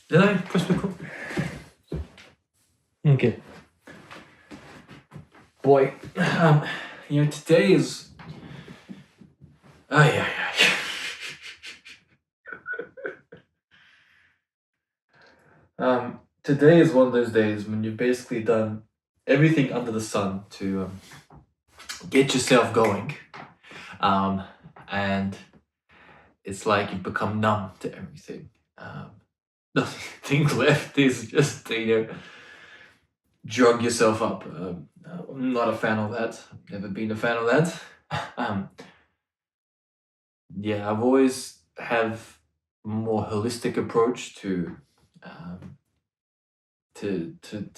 Did I press record? Okay. Boy, today is... Ay. Today is one of those days when you've basically done everything under the sun to get yourself going. And it's like you've become numb to everything. Nothing left is just, drug yourself up. I'm not a fan of that. I've never been a fan of that. I've always have a more holistic approach to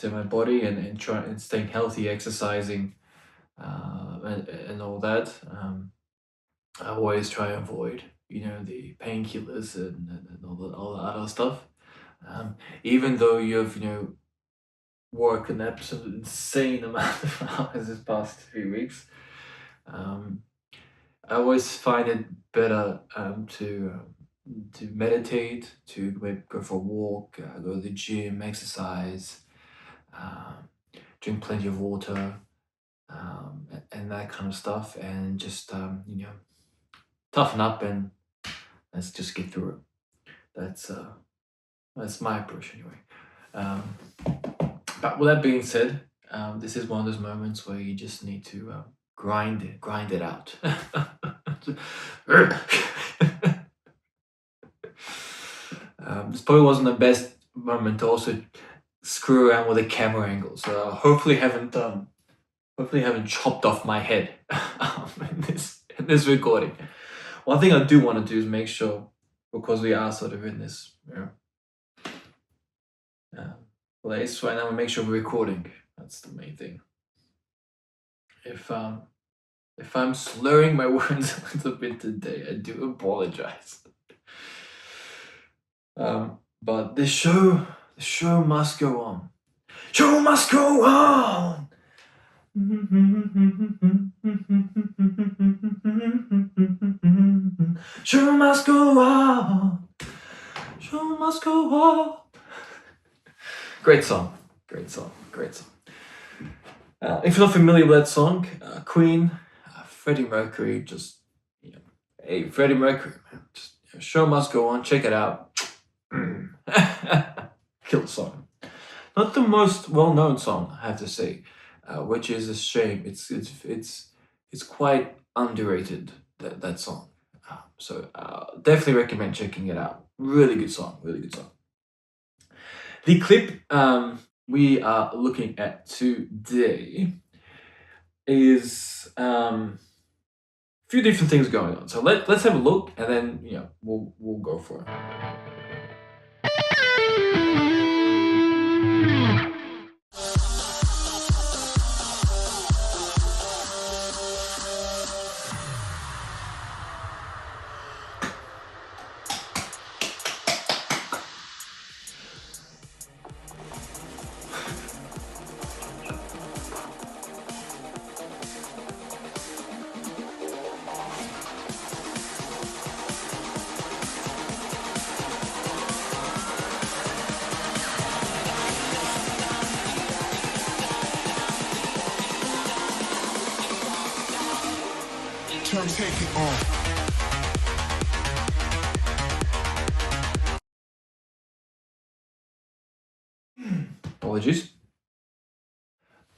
my body and trying and staying healthy, exercising, and all that. I always try and avoid, the painkillers and all the other stuff. Even though you've, worked an absolute insane amount of hours this past few weeks, I always find it better to meditate, to maybe go for a walk, go to the gym, exercise, drink plenty of water, and that kind of stuff, and just toughen up and let's just get through it. That's my approach anyway. But with that being said, this is one of those moments where you just need to grind it out. This probably wasn't the best moment to also screw around with the camera angle. So hopefully haven't chopped off my head in this recording. One thing I do want to do is make sure, because we are sort of in this place right now, we make sure we're recording. That's the main thing. If I'm slurring my words a little bit today, I do apologize. But the show must go on. Show must go on. Show must go on. Show must go on. Great song. If you're not familiar with that song, Queen, Freddie Mercury, just, hey, Freddie Mercury, man, just, show must go on, check it out. Kill the song. Not the most well-known song, I have to say, which is a shame. It's quite underrated, that song. So definitely recommend checking it out. Really good song. The clip we are looking at today is a few different things going on. So let's have a look, and then we'll go for it. Take it on. Apologies.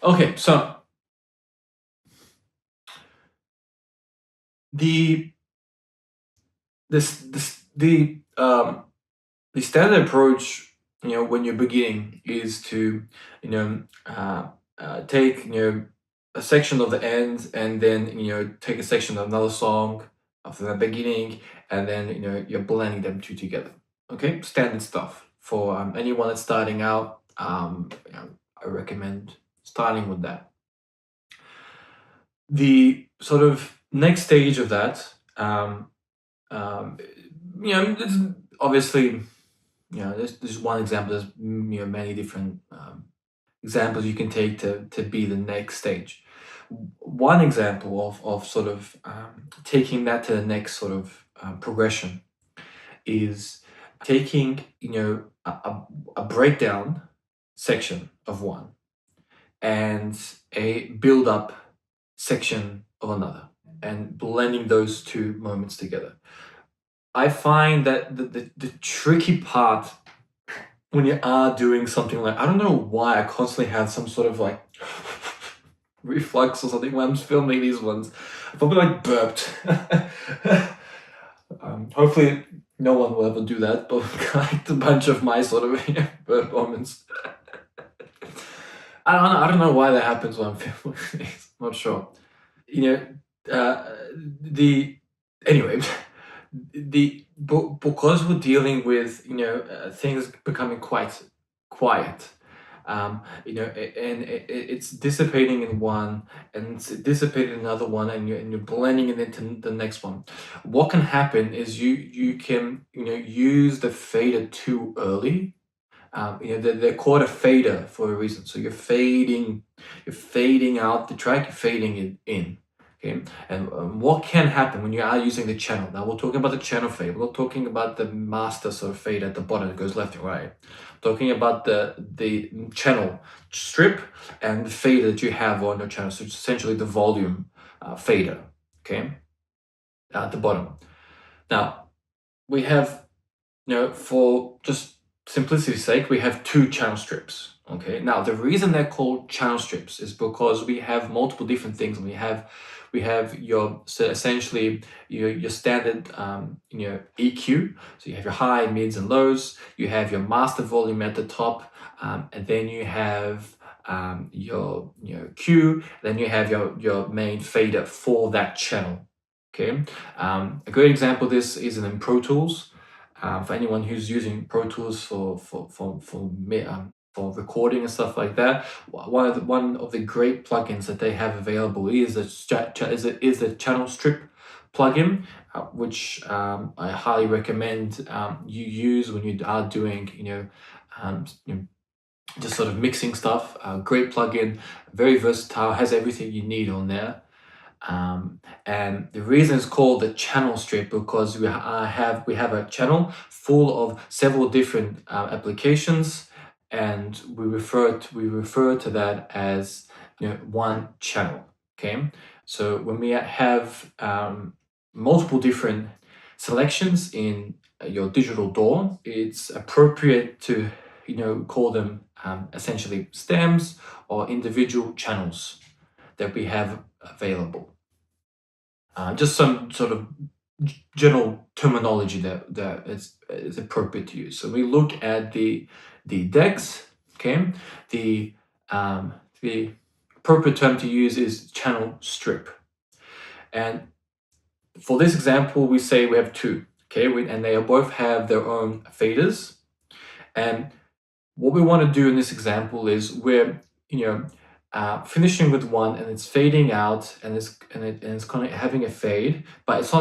Okay, so the standard approach, when you're beginning, is to take a section of the end, and then take a section of another song after the beginning, and then you're blending them two together. Okay, standard stuff for anyone that's starting out. I recommend starting with that. The sort of next stage of that, it's obviously, there's one example. There's many different examples you can take to be the next stage. One example of sort of taking that to the next sort of progression is taking, a breakdown section of one and a build up section of another and blending those two moments together. I find that the tricky part when you are doing something like, I don't know why I constantly have some sort of like reflux or something when I'm filming these ones. I probably like burped. Hopefully no one will ever do that, but like a bunch of my sort of burp moments. I don't know why that happens when I'm filming these. Not sure. You know, the anyway, because we're dealing with things becoming quite quiet, and it's dissipating in one and it's dissipating in another one, and you're blending it into the next one. What can happen is you can use the fader too early. They're called a fader for a reason. So you're fading out the track, you're fading it in. Okay, and what can happen when you are using the channel? Now we're talking about the channel fade. We're not talking about the master sort of fade at the bottom that goes left and right. We're talking about the channel strip and the fader that you have on your channel. So it's essentially the volume fader. Okay, at the bottom. Now we have, for just simplicity's sake, we have two channel strips. Okay. Now the reason they're called channel strips is because we have multiple different things. We have your, so essentially your standard EQ. So you have your high, mids, and lows. You have your master volume at the top, and then you have your Q. Then you have your main fader for that channel. Okay. A great example of this is in Pro Tools. For anyone who's using Pro Tools for recording and stuff like that, one of the great plugins that they have available is the channel strip plugin, which I highly recommend you use when you are doing just sort of mixing stuff. Great plugin, very versatile, has everything you need on there. And the reason it's called the channel strip because we have a channel full of several different applications, and we refer to that as one channel. Okay, so when we have multiple different selections in your digital DAW, it's appropriate to call them essentially stems or individual channels that we have available. Just some sort of general terminology that is appropriate to use. So we look at the decks. Okay, the appropriate term to use is channel strip, and for this example, we say we have two. Okay, and they both have their own faders, and what we want to do in this example is we're finishing with one and it's fading out and it's kind of having a fade, but it's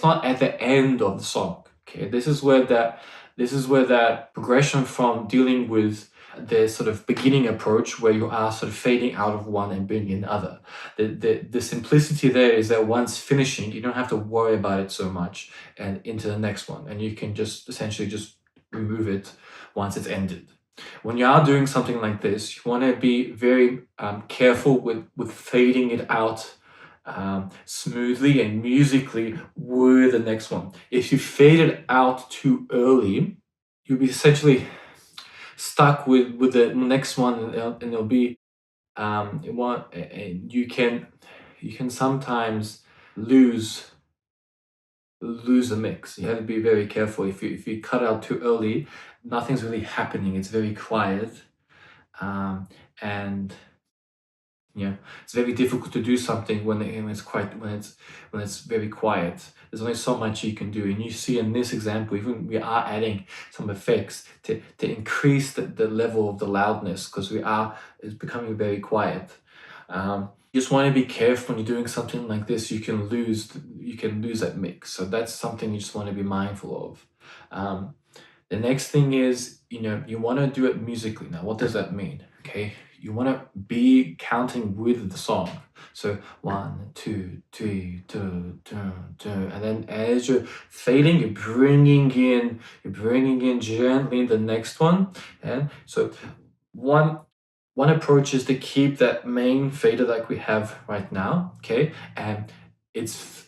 not at the end of the song. Okay, this is where that progression from dealing with the sort of beginning approach where you are sort of fading out of one and bringing in other. The simplicity there is that once finishing, you don't have to worry about it so much and into the next one, and you can just essentially just remove it once it's ended. When you are doing something like this, you want to be very careful with fading it out smoothly and musically with the next one. If you fade it out too early, you'll be essentially stuck with the next one, and it'll be you can sometimes lose the mix. You have to be very careful. If you cut out too early, nothing's really happening. It's very quiet, and it's very difficult to do something when it's very quiet. There's only so much you can do, and you see in this example, even we are adding some effects to increase the level of the loudness because it's becoming very quiet. You just want to be careful when you're doing something like this. You can lose that mix. So that's something you just want to be mindful of. The next thing is you want to do it musically. Now, what does that mean? Okay, you want to be counting with the song. So 1, 2, 3, 2, 2, 2, and then as you're fading, you're bringing in gently the next one. And so one approach is to keep that main fader like we have right now, okay? And it's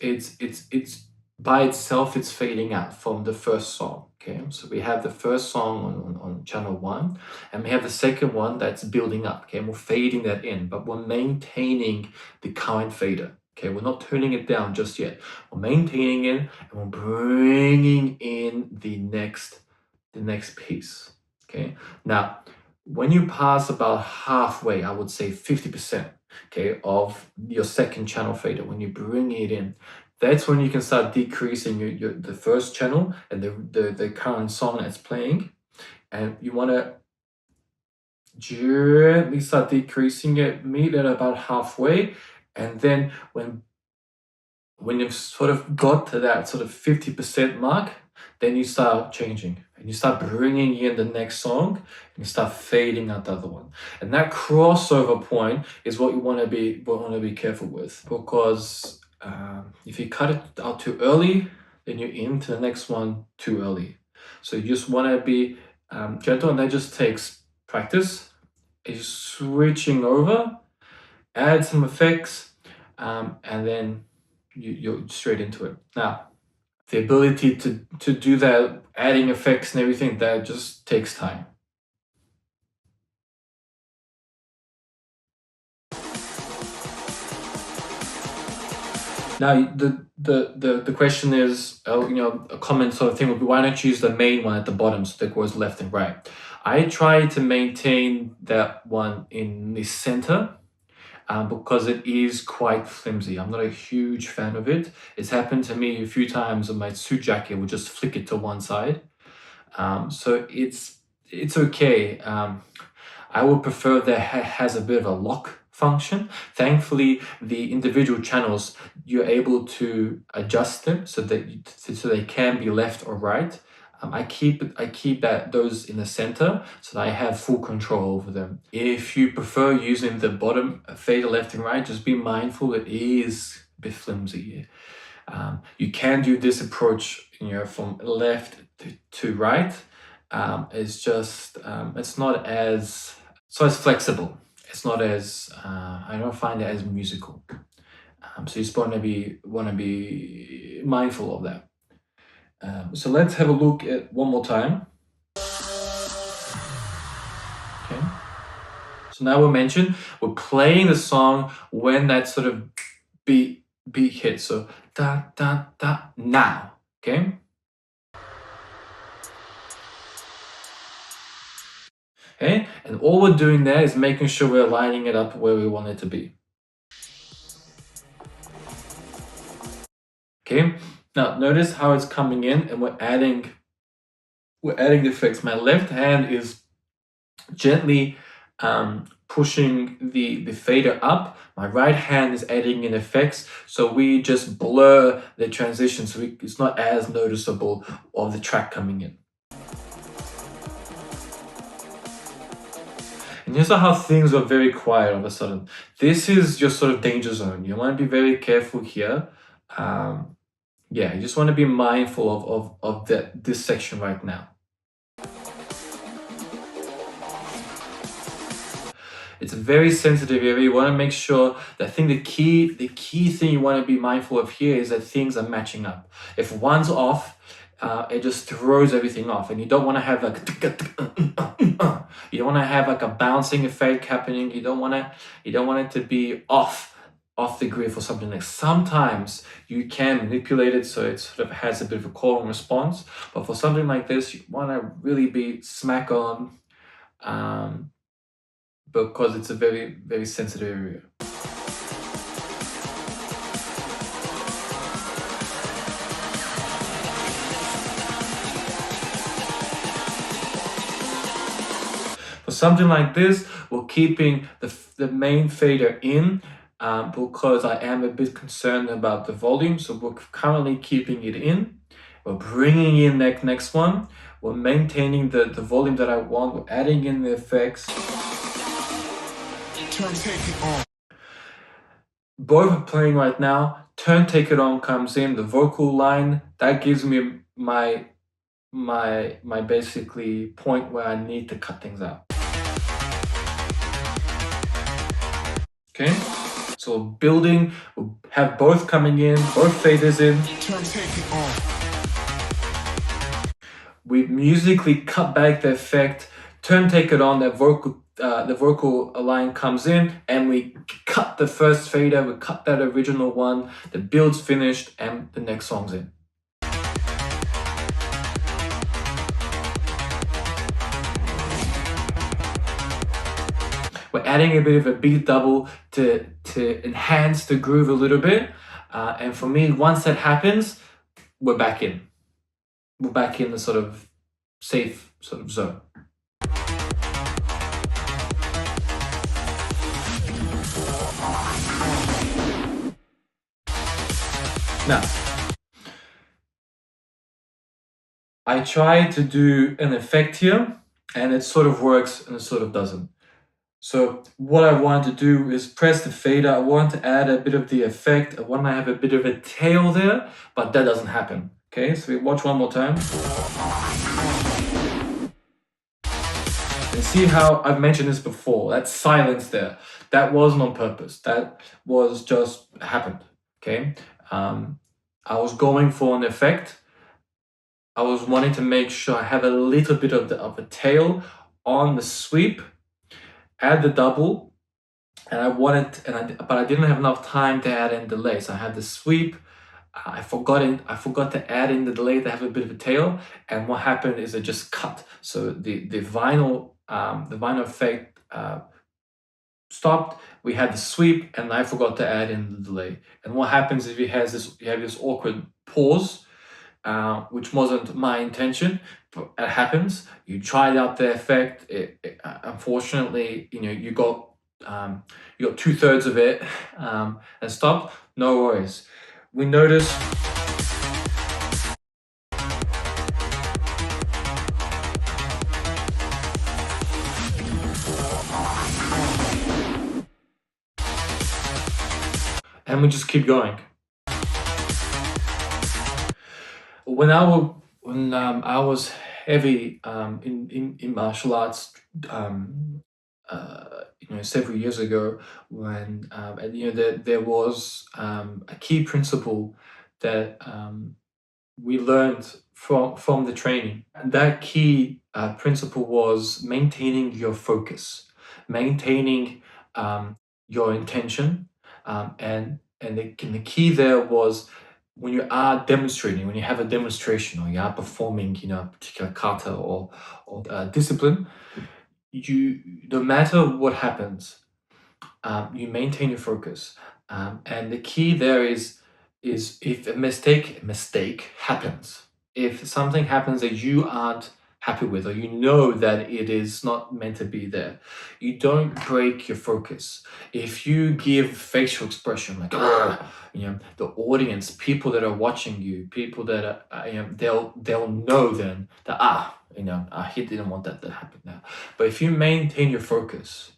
by itself, it's fading out from the first song, okay? So we have the first song on channel 1, and we have the second one that's building up, okay? And we're fading that in, but we're maintaining the current fader, okay? We're not turning it down just yet. We're maintaining it, and we're bringing in the next piece, okay? Now, when you pass about halfway, I would say 50%, okay, of your second channel fader, when you bring it in, that's when you can start decreasing the first channel and the current song that's playing. And you want to gently start decreasing it, meet at about halfway. And then when you've sort of got to that sort of 50% mark, then you start changing and you start bringing in the next song and you start fading out the other one. And that crossover point is what you want to be careful with, because if you cut it out too early, then you're into the next one too early. So you just want to be gentle, and that just takes practice. Is switching over, add some effects, and then you're straight into it. Now, the ability to do that, adding effects and everything, that just takes time. Now, the question is, a common sort of thing would be, why don't you use the main one at the bottom so that goes left and right? I try to maintain that one in the center, because it is quite flimsy. I'm not a huge fan of it. It's happened to me a few times, and my suit jacket would just flick it to one side. So it's okay. I would prefer that has a bit of a lock function. Thankfully, the individual channels, you're able to adjust them so that so they can be left or right. I keep those in the center so that I have full control over them. If you prefer using the bottom fader left and right, just be mindful it is a bit flimsy. You can do this approach, from left to right. It's just it's not as flexible. It's not as I don't find it as musical. So you just want to be mindful of that. So let's have a look at one more time. Okay. So now we're playing the song when that sort of beat hits. So da da da now. Okay. Okay, and all we're doing there is making sure we're lining it up where we want it to be. Okay, now notice how it's coming in, and we're adding the effects. My left hand is gently pushing the fader up. My right hand is adding in effects, so we just blur the transition, so it's not as noticeable of the track coming in. And here's how things are very quiet all of a sudden. This is your sort of danger zone. You want to be very careful here. Yeah, you just want to be mindful of this section right now. It's a very sensitive area. You want to make sure that the key thing you want to be mindful of here is that things are matching up. If one's off, it just throws everything off, and you don't want to have like you don't want to have like a bouncing effect happening. You don't want it to be off the grid for something like. Sometimes you can manipulate it so it sort of has a bit of a call and response, but for something like this, you want to really be smack on, because it's a very, very sensitive area. For something like this, we're keeping the main fader in, because I am a bit concerned about the volume, so we're currently keeping it in. We're bringing in that next one. We're maintaining the volume that I want. We're adding in the effects. Turn Take It On. Both are playing right now. Turn Take It On comes in, the vocal line, that gives me my basically point where I need to cut things out. Okay? So building, we'll have both coming in, both faders in. Turn Take It On. We musically cut back the effect, turn Take It On, the vocal line comes in, and we cut the first fader, we cut that original one, the build's finished, and the next song's in. We're adding a bit of a beat double to enhance the groove a little bit. And for me, once that happens, we're back in. We're back in the sort of safe sort of zone. Now, I try to do an effect here, and it sort of works and it sort of doesn't. So what I want to do is press the fader. I want to add a bit of the effect. I want to have a bit of a tail there, but that doesn't happen. Okay, so we watch one more time. And see how I've mentioned this before, that silence there, that wasn't on purpose. That was just happened, okay? I was going for an effect. I was wanting to make sure I have a little bit of a tail on the sweep, add the double, and but I didn't have enough time to add in delay. So I had the sweep, I forgot to add in the delay to have a bit of a tail, and what happened is it just cut. So the vinyl effect stopped. We had the sweep, and I forgot to add in the delay. And what happens is you have this awkward pause, which wasn't my intention, but it happens. You tried out the effect. Unfortunately, you got 2/3 of it and stopped. No worries. We notice and we just keep going. When I was heavy in martial arts, several years ago, when there was a key principle that we learned from the training. And that key principle was maintaining your focus, maintaining your intention, and the key there was when you are demonstrating, when you have a demonstration or you are performing, a particular kata or discipline, no matter what happens, you maintain your focus. And the key there is if a mistake happens, if something happens that you aren't happy with, or that it is not meant to be there, you don't break your focus. If you give facial expression like the audience, people that are watching you, people that are they'll know then that he didn't want that to happen now. But if you maintain your focus,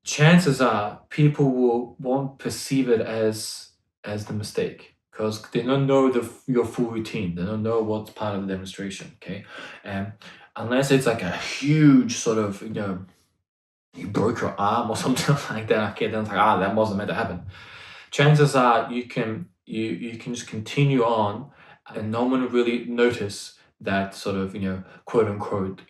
chances are people won't perceive it as the mistake, because they don't know your full routine. They don't know what's part of the demonstration, okay? And unless it's like a huge sort of, you broke your arm or something like that, okay, then it's like, that wasn't meant to happen. Chances are you can just continue on and no one will really notice that sort of, quote unquote,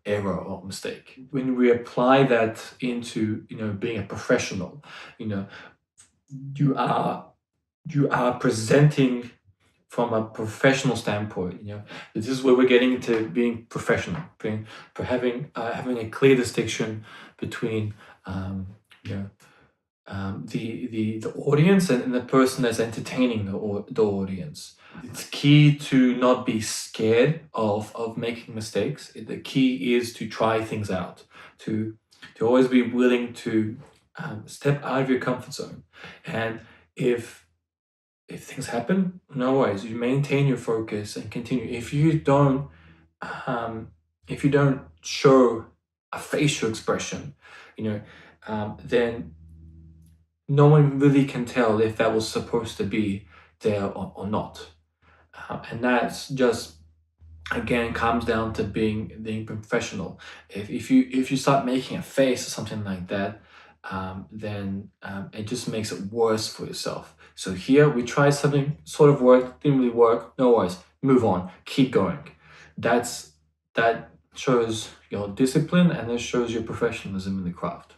error or mistake. When we apply that into, being a professional, you are presenting from a professional standpoint. This is where we're getting into being professional, having a clear distinction between the audience and the person that's entertaining the audience. It's key to not be scared of making mistakes. The key is to try things out, to always be willing to step out of your comfort zone. And if things happen, no worries. You maintain your focus and continue. If you don't show a facial expression, then no one really can tell if that was supposed to be there or not. And that's just, again, comes down to being professional. If you start making a face or something like that, then it just makes it worse for yourself. So here we tried something, sort of worked, didn't really work, no worries, move on, keep going. That shows your discipline, and it shows your professionalism in the craft.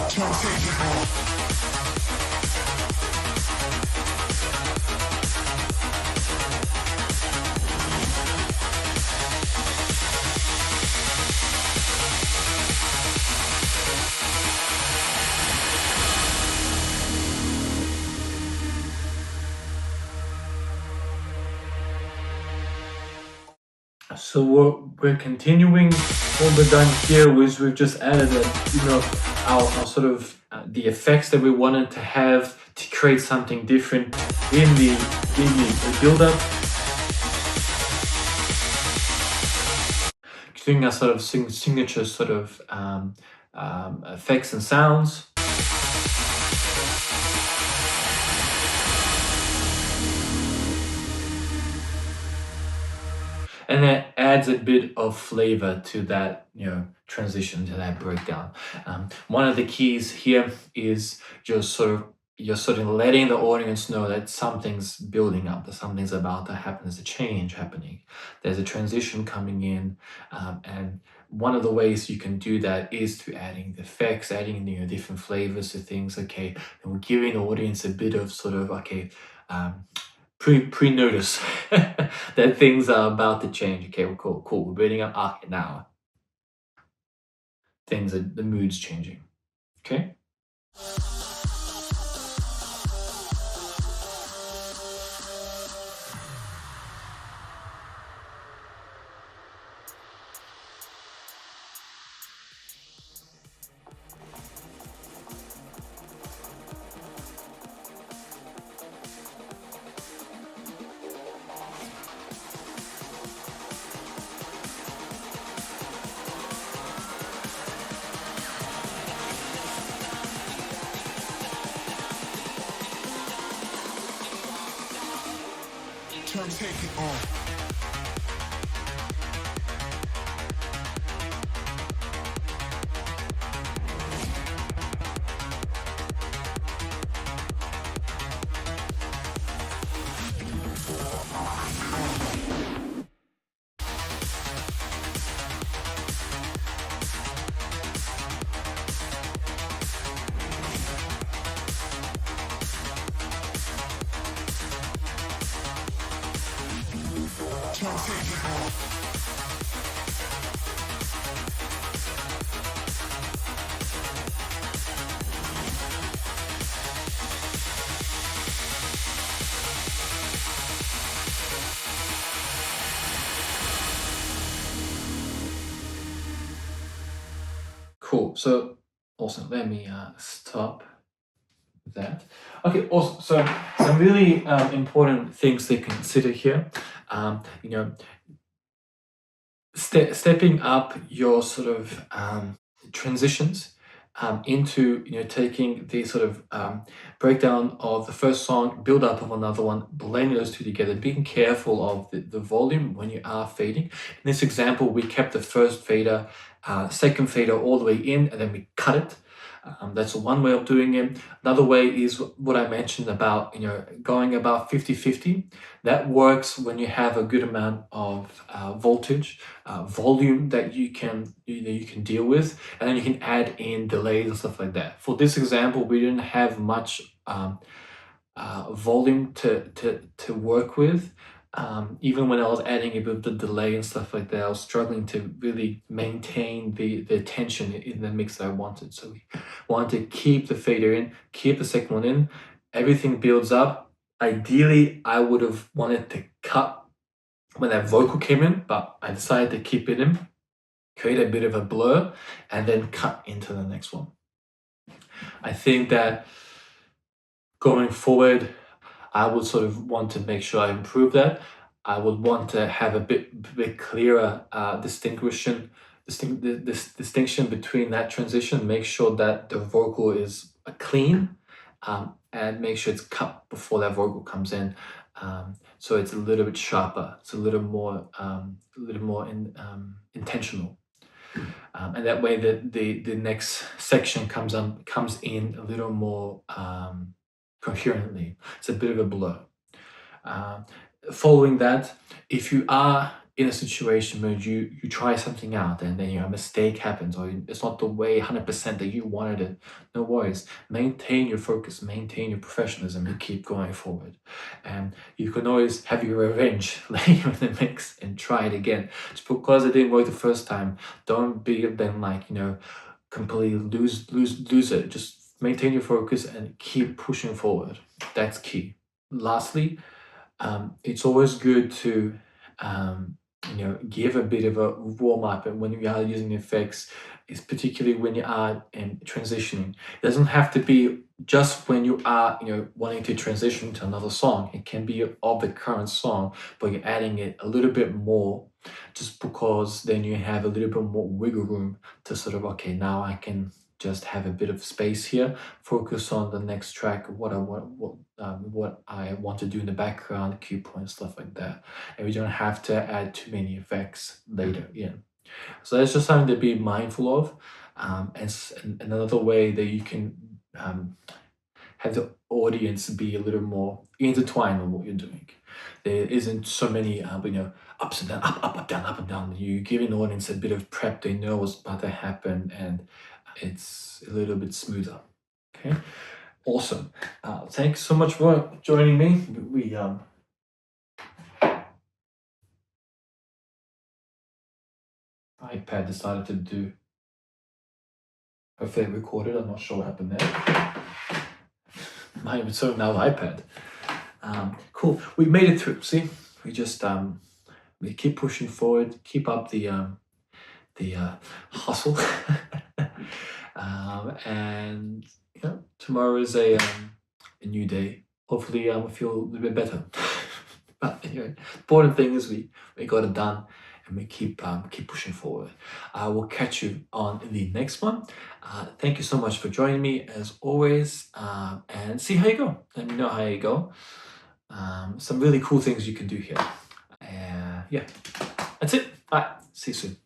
Turn take it off. So we're continuing. What we've done here is we've just added our sort of the effects that we wanted to have to create something different in the build-up. Doing a sort of signature sort of effects and sounds. And that adds a bit of flavor to that, transition, to that breakdown. One of the keys here is you're sort of letting the audience know that something's building up, that something's about to happen. There's a change happening. There's a transition coming in, and one of the ways you can do that is to adding the effects, adding different flavors to things. Okay, and we're giving the audience a bit of sort of pre-notice that things are about to change. Okay, well, cool. We're building up. Okay, now the mood's changing. Okay. Turn take it off. Turn take it off. Cool. So awesome. Let me stop that. Okay. Awesome. So some really important things to consider here. Stepping up your sort of transitions into taking the sort of breakdown of the first song, build up of another one, blending those two together, being careful of the volume when you are fading. In this example, we kept the first fader, second fader all the way in, and then we cut it. That's one way of doing it. Another way is what I mentioned about going about 50-50. That works when you have a good amount of voltage, volume that you can deal with, and then you can add in delays and stuff like that. For this example, we didn't have much volume to work with. Even when I was adding a bit of the delay and stuff like that, I was struggling to really maintain the tension in the mix that I wanted. So we wanted to keep the fader in, keep the second one in. Everything builds up. Ideally, I would have wanted to cut when that vocal came in, but I decided to keep it in, create a bit of a blur, and then cut into the next one. I think that going forward, I would sort of want to make sure I improve that. I would want to have a bit clearer distinction between that transition. Make sure that the vocal is clean, and make sure it's cut before that vocal comes in. So it's a little bit sharper. It's a little more intentional. And that way the next section comes in a little more coherently. It's a bit of a blur. Following that, if you are in a situation where you try something out and then a mistake happens, or it's not the way 100% that you wanted it, no worries. Maintain your focus, maintain your professionalism, and keep going forward. And you can always have your revenge later in the mix and try it again. Just because it didn't work the first time, don't be then completely lose it. Just maintain your focus and keep pushing forward. That's key. Lastly, it's always good to give a bit of a warm up, and when you are using effects, is particularly when you are transitioning. It doesn't have to be just when you are wanting to transition to another song. It can be of the current song, but you're adding it a little bit more, just because then you have a little bit more wiggle room to sort of, okay, now I can just have a bit of space here, focus on the next track, what I want to do in the background, cue points, stuff like that. And we don't have to add too many effects later in. So that's just something to be mindful of. And another way that you can have the audience be a little more intertwined with what you're doing. There isn't so many ups and down, up, down, up and down. You give an audience a bit of prep, they know what's about to happen, and it's a little bit smoother. Okay, awesome. Thanks so much for joining me. We iPad decided to do. Hopefully it recorded. I'm not sure what happened there. So now iPad. Cool. We made it through. See, we just we keep pushing forward. Keep up the hustle. And tomorrow is a new day. Hopefully, we feel a little bit better. But anyway, important thing is we got it done, and we keep pushing forward. I will catch you on the next one. Thank you so much for joining me as always, and see how you go. Let me know how you go. Some really cool things you can do here. Yeah, that's it. Bye. See you soon.